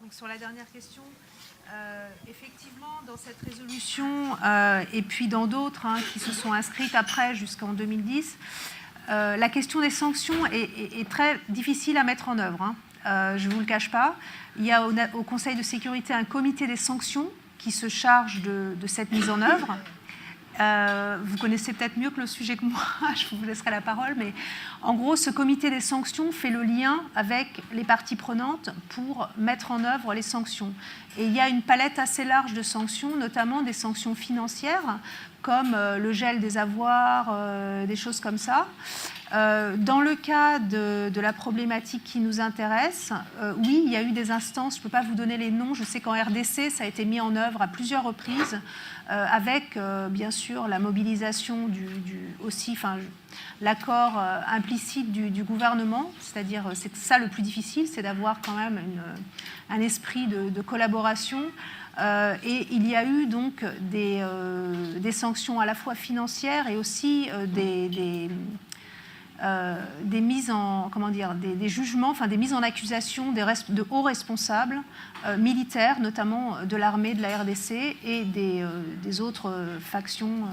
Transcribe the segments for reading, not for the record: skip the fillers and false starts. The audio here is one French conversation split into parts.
Donc sur la dernière question, effectivement, dans cette résolution et puis dans d'autres qui se sont inscrites après jusqu'en 2010, la question des sanctions est très difficile à mettre en œuvre. Je ne vous le cache pas. Il y a au Conseil de sécurité un comité des sanctions qui se charge de cette mise en œuvre. Vous connaissez peut-être mieux que le sujet que moi, je vous laisserai la parole, mais en gros, ce comité des sanctions fait le lien avec les parties prenantes pour mettre en œuvre les sanctions. Et il y a une palette assez large de sanctions, notamment des sanctions financières, comme le gel des avoirs, des choses comme ça. Dans le cas de la problématique qui nous intéresse, oui, il y a eu des instances, je ne peux pas vous donner les noms, je sais qu'en RDC, ça a été mis en œuvre à plusieurs reprises, avec bien sûr la mobilisation aussi, l'accord implicite du gouvernement, c'est-à-dire c'est ça le plus difficile, c'est d'avoir quand même un esprit de collaboration. Et il y a eu donc des sanctions à la fois financières et aussi des mises en, des jugements, des mises en accusation de hauts responsables militaires, notamment de l'armée de la RDC et des autres factions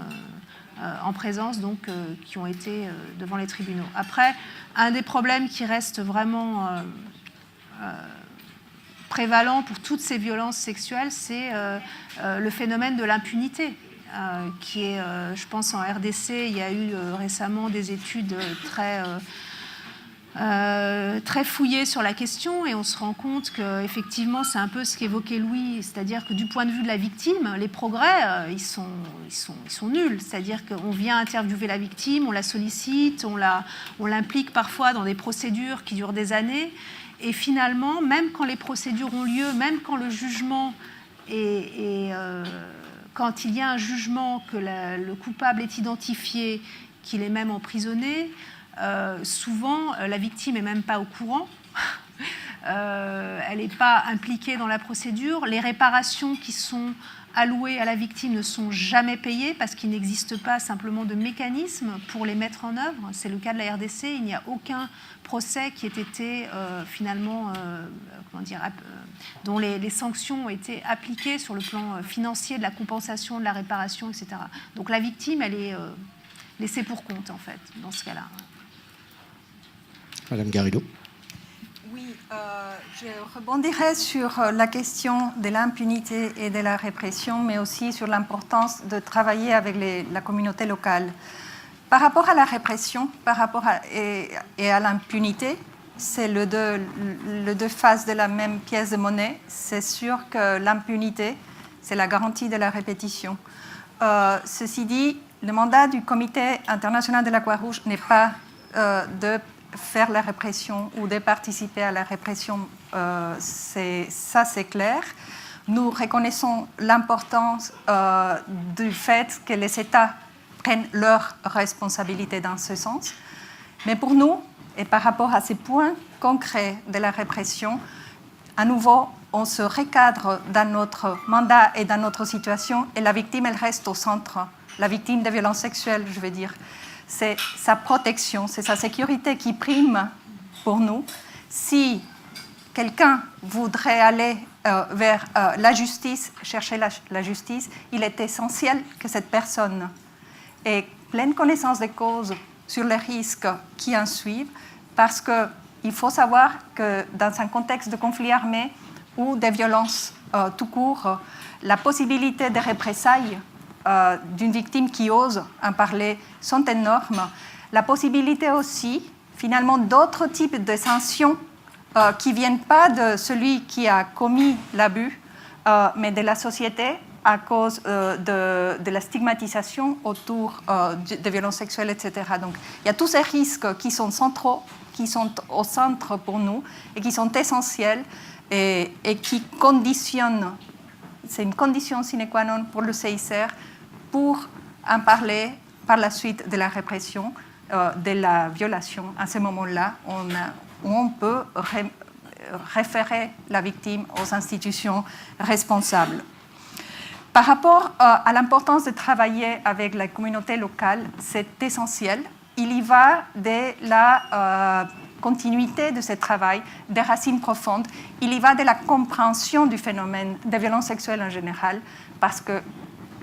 en présence, donc qui ont été devant les tribunaux. Après, un des problèmes qui reste vraiment prévalent pour toutes ces violences sexuelles, c'est le phénomène de l'impunité. Qui est, je pense, en RDC, il y a eu récemment des études très fouillées sur la question et on se rend compte qu'effectivement, c'est un peu ce qu'évoquait Louis, c'est-à-dire que du point de vue de la victime, les progrès, ils sont nuls. C'est-à-dire qu'on vient interviewer la victime, on la sollicite, on l'implique parfois dans des procédures qui durent des années et finalement, même quand les procédures ont lieu, même quand le jugement quand il y a un jugement que le coupable est identifié, qu'il est même emprisonné, souvent la victime n'est même pas au courant, elle n'est pas impliquée dans la procédure, les réparations qui sont allouées à la victime ne sont jamais payées parce qu'il n'existe pas simplement de mécanisme pour les mettre en œuvre. C'est le cas de la RDC, il n'y a aucun procès qui ait été finalement, dont les sanctions ont été appliquées sur le plan financier, de la compensation, de la réparation, etc. Donc la victime, elle est laissée pour compte, en fait, dans ce cas-là. Madame Garrido. Oui, je rebondirai sur la question de l'impunité et de la répression, mais aussi sur l'importance de travailler avec la communauté locale. Par rapport à la répression et à l'impunité, c'est le deux faces de la même pièce de monnaie. C'est sûr que l'impunité, c'est la garantie de la répétition. Ceci dit, le mandat du Comité international de la Croix-Rouge n'est pas de faire la répression ou de participer à la répression. Ça, c'est clair. Nous reconnaissons l'importance du fait que les États prennent leurs responsabilités dans ce sens. Mais pour nous, et par rapport à ces points concrets de la répression, à nouveau, on se recadre dans notre mandat et dans notre situation et la victime, elle reste au centre. La victime de violences sexuelles, je veux dire. C'est sa protection, c'est sa sécurité qui prime pour nous. Si quelqu'un voudrait aller vers la justice, chercher la justice, il est essentiel que cette personne ait pleine connaissance des causes sur les risques qui en suivent, parce qu'il faut savoir que dans un contexte de conflit armé ou de violences tout court, la possibilité de représailles d'une victime qui ose en parler sont énormes. La possibilité aussi, finalement, d'autres types de sanctions qui ne viennent pas de celui qui a commis l'abus, mais de la société à cause de la stigmatisation autour des violences sexuelles, etc. Donc, il y a tous ces risques qui sont centraux, qui sont au centre pour nous et qui sont essentiels et qui conditionnent, c'est une condition sine qua non pour le CICR, pour en parler par la suite de la répression, de la violation. À ce moment-là, on peut référer la victime aux institutions responsables. Par rapport à l'importance de travailler avec la communauté locale, c'est essentiel. Il y va de la continuité de ce travail, des racines profondes. Il y va de la compréhension du phénomène des violences sexuelles en général, parce que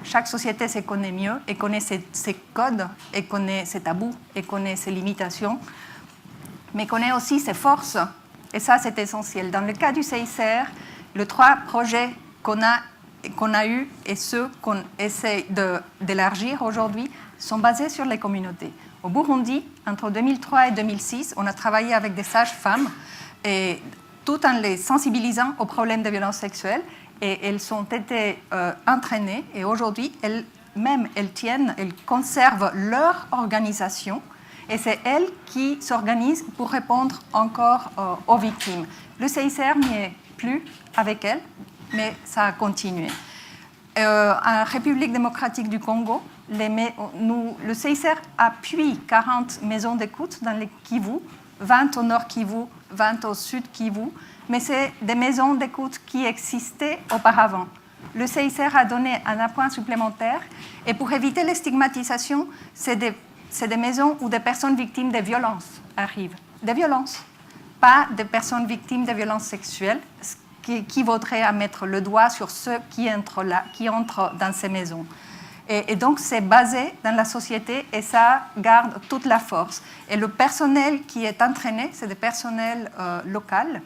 chaque société se connaît mieux et connaît ses codes, et connaît ses tabous, et connaît ses limitations, mais connaît aussi ses forces. Et ça, c'est essentiel. Dans le cas du CICR, les 3 projets qu'on a eus et ceux qu'on essaie d'élargir aujourd'hui sont basés sur les communautés. Au Burundi, entre 2003 et 2006, on a travaillé avec des sages-femmes, et tout en les sensibilisant aux problèmes de violences sexuelles. Et elles ont été entraînées, et aujourd'hui, elles conservent leur organisation, et c'est elles qui s'organisent pour répondre encore aux victimes. Le CICR n'y est plus avec elles, mais ça a continué. En République démocratique du Congo, le CICR appuie 40 maisons d'écoute dans les Kivu, 20 au nord Kivu, 20 au sud Kivu, mais c'est des maisons d'écoute qui existaient auparavant. Le CICR a donné un appoint supplémentaire, et pour éviter les stigmatisations, c'est des maisons où des personnes victimes de violences arrivent. Des violences, pas des personnes victimes de violences sexuelles, qui vaudrait à mettre le doigt sur ceux qui entrent dans ces maisons. Et donc, c'est basé dans la société, et ça garde toute la force. Et le personnel qui est entraîné, c'est des personnels locaux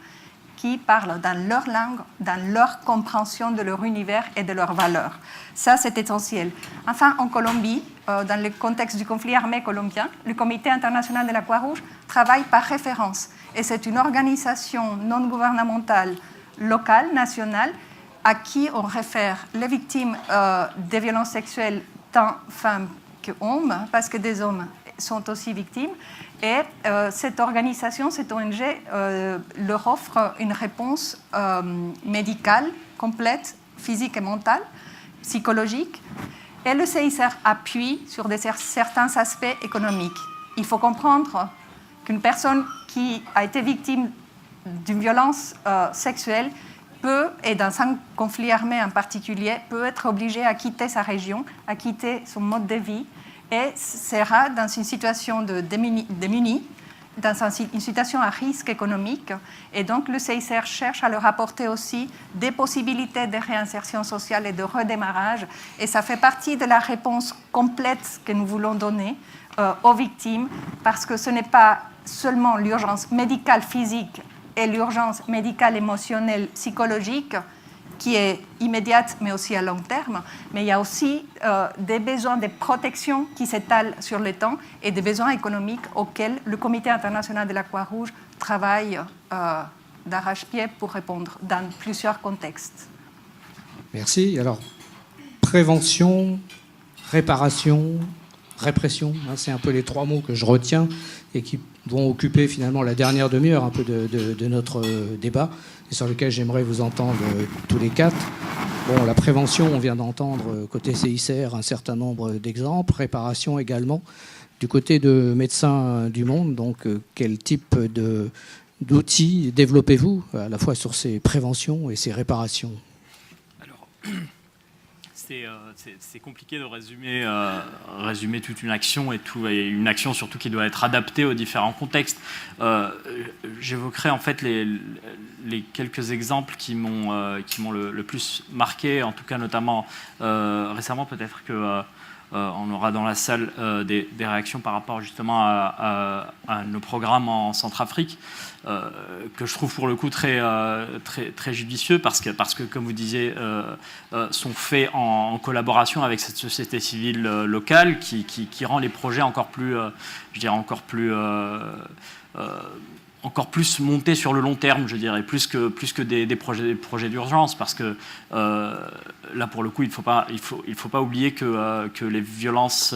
qui parlent dans leur langue, dans leur compréhension de leur univers et de leurs valeurs. Ça, c'est essentiel. Enfin, en Colombie, dans le contexte du conflit armé colombien, le Comité international de la Croix-Rouge travaille par référence. Et c'est une organisation non gouvernementale locale, nationale, à qui on réfère les victimes des violences sexuelles, tant femmes qu'hommes, parce que des hommes sont aussi victimes. Et cette organisation, cette ONG, leur offre une réponse médicale, complète, physique et mentale, psychologique. Et le CICR appuie sur certains aspects économiques. Il faut comprendre qu'une personne qui a été victime d'une violence sexuelle peut, et dans un conflit armé en particulier, peut être obligée à quitter sa région, à quitter son mode de vie, et sera dans une situation de démunie, dans une situation à risque économique. Et donc, le CICR cherche à leur apporter aussi des possibilités de réinsertion sociale et de redémarrage. Et ça fait partie de la réponse complète que nous voulons donner aux victimes, parce que ce n'est pas seulement l'urgence médicale physique et l'urgence médicale émotionnelle psychologique qui est immédiate, mais aussi à long terme, mais il y a aussi des besoins de protection qui s'étalent sur le temps, et des besoins économiques auxquels le Comité international de la Croix-Rouge travaille d'arrache-pied pour répondre dans plusieurs contextes. Merci. Alors, prévention, réparation, répression, c'est un peu les 3 mots que je retiens et qui vont occuper finalement la dernière demi-heure un peu de notre débat, et sur lequel j'aimerais vous entendre tous les 4. Bon, la prévention, on vient d'entendre côté CICR un certain nombre d'exemples, réparation également. Du côté de Médecins du Monde, donc quel type d'outils développez-vous à la fois sur ces préventions et ces réparations? Alors, c'est compliqué de résumer toute une action, et une action surtout qui doit être adaptée aux différents contextes. J'évoquerai en fait les quelques exemples qui m'ont le plus marqué, en tout cas notamment récemment. Peut-être que on aura dans la salle des réactions par rapport justement à nos programmes en Centrafrique, que je trouve pour le coup très judicieux, parce que comme vous disiez, sont faits en collaboration avec cette société civile locale qui rend les projets encore plus, je dirais, encore plus montés sur le long terme, je dirais, plus que des projets d'urgence, parce que là, pour le coup, il faut pas oublier que les violences,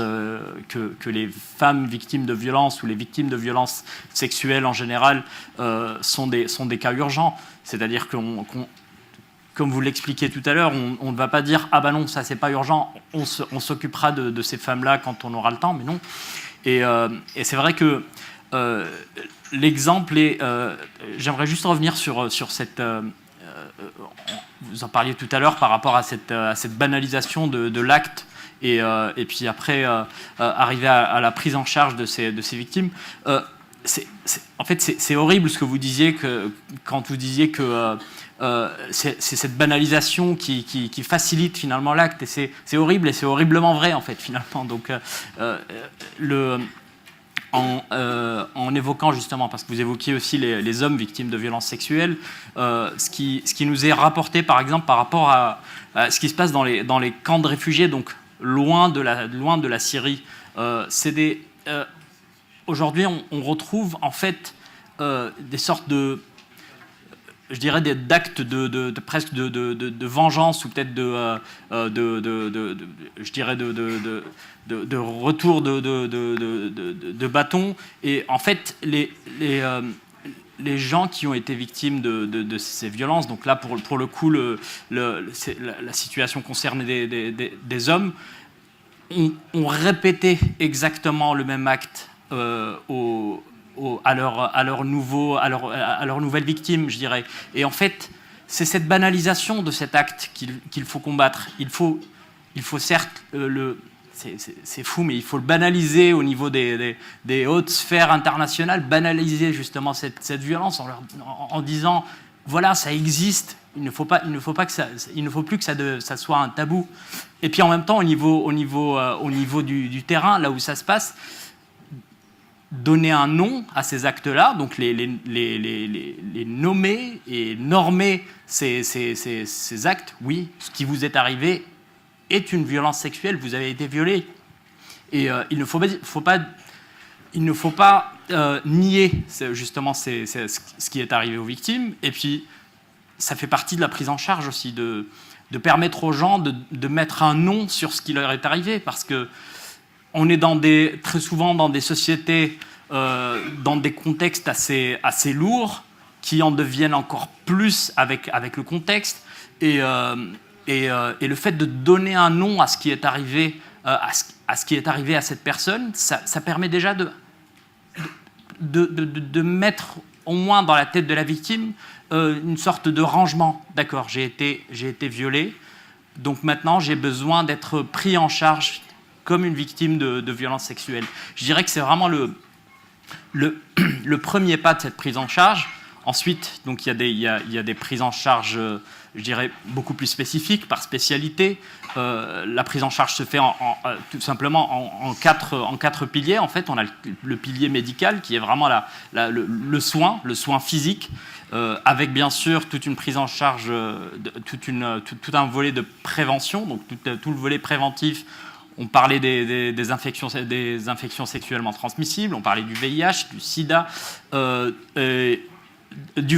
que les femmes victimes de violences ou les victimes de violences sexuelles en général sont des cas urgents. C'est-à-dire qu'on comme vous l'expliquiez tout à l'heure, on ne va pas dire « Ah ben non, ça c'est pas urgent, on s'occupera de ces femmes-là quand on aura le temps », mais non. Et c'est vrai que l'exemple est... j'aimerais juste revenir sur cette... vous en parliez tout à l'heure par rapport à cette banalisation de l'acte, et puis après arriver à la prise en charge de ces victimes. en fait, c'est horrible ce que vous disiez quand vous disiez que c'est cette banalisation qui facilite finalement l'acte. Et c'est horrible et c'est horriblement vrai, en fait, finalement. Donc, en évoquant justement, parce que vous évoquiez aussi les hommes victimes de violences sexuelles, ce qui nous est rapporté, par exemple, par rapport à ce qui se passe dans les camps de réfugiés, donc loin de la Syrie, aujourd'hui, on retrouve en fait des sortes de, je dirais, d'actes presque de vengeance, ou peut-être je dirais de retour de bâton. Et en fait, les gens qui ont été victimes de ces violences, donc là pour le coup la situation concerne des hommes, ont répété exactement le même acte à leur nouvelle victime, je dirais. Et en fait, c'est cette banalisation de cet acte qu'il faut combattre. Il faut certes c'est fou, mais il faut le banaliser au niveau des hautes sphères internationales, banaliser justement cette violence en disant voilà, ça existe. Il ne faut plus que ça soit un tabou. Et puis en même temps, au niveau du terrain, là où ça se passe, donner un nom à ces actes-là, donc les nommer et normer ces actes. Oui, ce qui vous est arrivé est une violence sexuelle, vous avez été violé. Et il ne faut pas nier justement ce qui est arrivé aux victimes. Et puis, ça fait partie de la prise en charge aussi, de permettre aux gens de mettre un nom sur ce qui leur est arrivé, parce que on est très souvent dans des sociétés, dans des contextes assez lourds, qui en deviennent encore plus avec le contexte. Et le fait de donner un nom à ce qui est arrivé, à ce qui est arrivé à cette personne, ça permet déjà de mettre au moins dans la tête de la victime une sorte de rangement. D'accord, j'ai été violé, donc maintenant j'ai besoin d'être pris en charge comme une victime de violences sexuelles. Je dirais que c'est vraiment le premier pas de cette prise en charge. Ensuite, donc il y a des prises en charge, je dirais, beaucoup plus spécifiques, par spécialité. La prise en charge se fait tout simplement en quatre piliers. En fait, on a le pilier médical, qui est vraiment le soin physique, avec bien sûr toute une prise en charge, tout un volet de prévention, donc tout le volet préventif. On parlait des infections sexuellement transmissibles, on parlait du VIH, du SIDA, du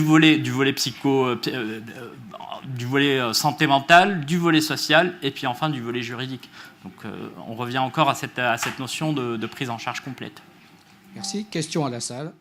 volet santé mentale, du volet social, et puis enfin du volet juridique. Donc on revient encore à cette notion de prise en charge complète. Merci. Question à la salle.